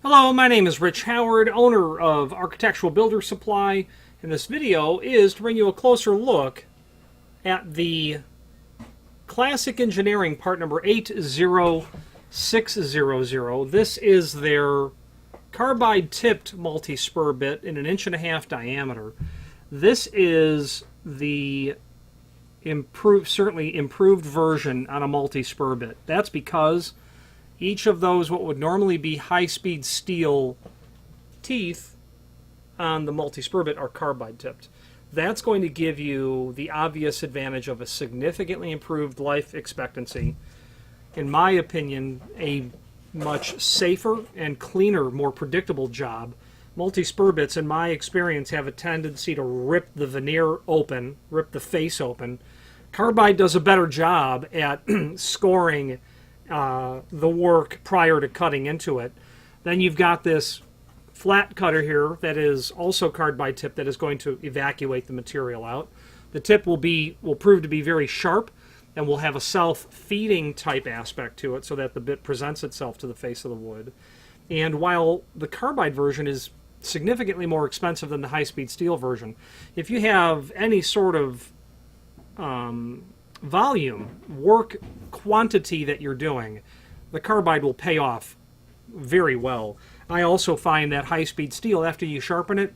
Hello, my name is Rich Howard, owner of Architectural Builder Supply, and this video is to bring you a closer look at the Classic Engineering part number 80600. This is their carbide tipped multi-spur bit in an 1.5" diameter. This is the certainly improved version on a multi-spur bit. That's because each of those, what would normally be high-speed steel teeth on the multi-spur bit, are carbide tipped. That's going to give you the obvious advantage of a significantly improved life expectancy. In my opinion, a much safer and cleaner, more predictable job. Multi-spur bits, in my experience, have a tendency to rip the veneer open, rip the face open. Carbide does a better job at scoring the work prior to cutting into it. Then you've got this flat cutter here that is also carbide tip that is going to evacuate the material out. The tip will prove to be very sharp and will have a self-feeding type aspect to it so that the bit presents itself to the face of the wood. And while the carbide version is significantly more expensive than the high-speed steel version, if you have any sort of volume, work quantity that you're doing, the carbide will pay off very well. I also find that high-speed steel, after you sharpen it,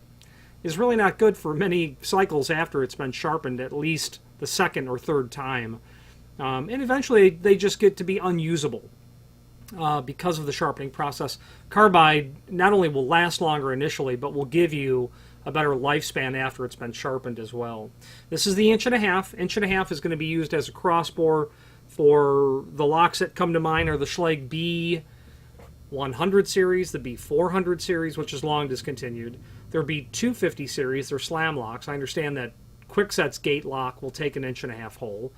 is really not good for many cycles after it's been sharpened, at least the second or third time. And eventually they just get to be unusable because of the sharpening process. Carbide not only will last longer initially, but will give you a better lifespan after it's been sharpened as well. This is the 1.5". 1.5" is going to be used as a crossbore. For the locks that come to mind are the Schlage B100 series, the B400 series, which is long discontinued. There'll be 250 series, they're slam locks. I understand that Kwikset's gate lock will take an 1.5" hole.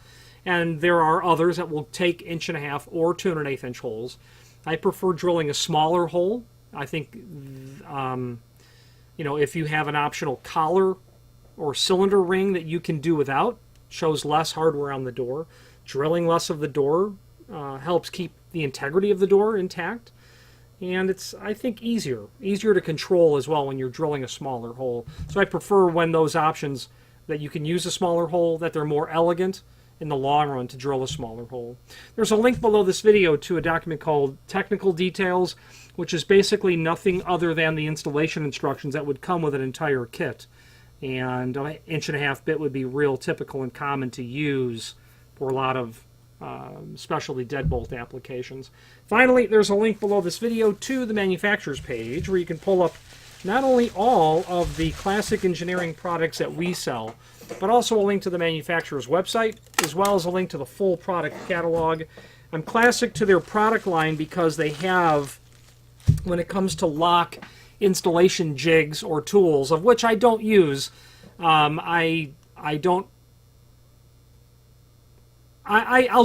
And there are others that will take 1.5" or 2 1/8" holes. I prefer drilling a smaller hole. I think if you have an optional collar or cylinder ring that you can do without, shows less hardware on the door. Drilling less of the door helps keep the integrity of the door intact. And it's, I think, easier to control as well when you're drilling a smaller hole. So I prefer when those options that you can use a smaller hole, that they're more elegant in the long run to drill a smaller hole. There's a link below this video to a document called Technical Details, which is basically nothing other than the installation instructions that would come with an entire kit. And an 1.5" bit would be real typical and common to use for a lot of specialty deadbolt applications. Finally, there's a link below this video to the manufacturer's page where you can pull up not only all of the Classic Engineering products that we sell, but also a link to the manufacturer's website, as well as a link to the full product catalog. I'm Classic to their product line because they have, when it comes to lock installation jigs or tools, of which I don't use, I'll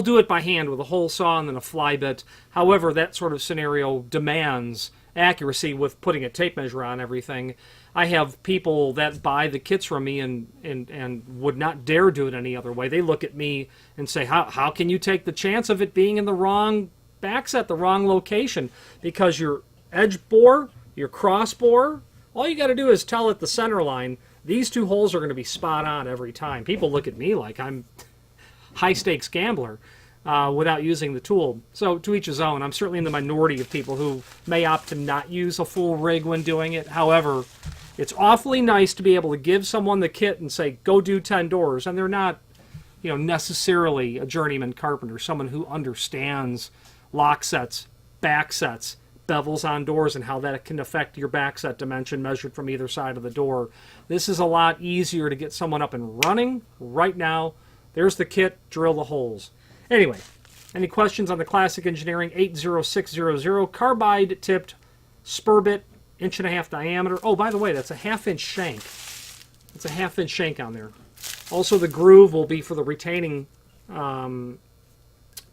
do it by hand with a hole saw and then a fly bit. However, that sort of scenario demands accuracy with putting a tape measure on everything. I have people that buy the kits from me and would not dare do it any other way. They look at me and say, how can you take the chance of it being in the wrong backset, the wrong location? Because your edge bore, your cross bore, all you got to do is tell it the center line. These two holes are going to be spot on every time. People look at me like I'm high-stakes gambler without using the tool. So to each his own. I'm certainly in the minority of people who may opt to not use a full rig when doing it. However, it's awfully nice to be able to give someone the kit and say, go do 10 doors, and they're not necessarily a journeyman carpenter, someone who understands lock sets, back sets, bevels on doors, and how that can affect your backset dimension measured from either side of the door. This is a lot easier to get someone up and running right now. There's the kit, drill the holes. Anyway, any questions on the Classic Engineering 80600 carbide tipped spur bit, 1.5" diameter. Oh, by the way, that's a 1/2" shank. It's a 1/2" shank on there. Also, the groove will be for the retaining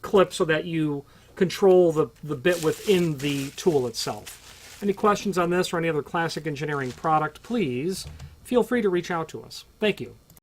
clip so that you control the bit within the tool itself. Any questions on this or any other Classic Engineering product, please feel free to reach out to us. Thank you.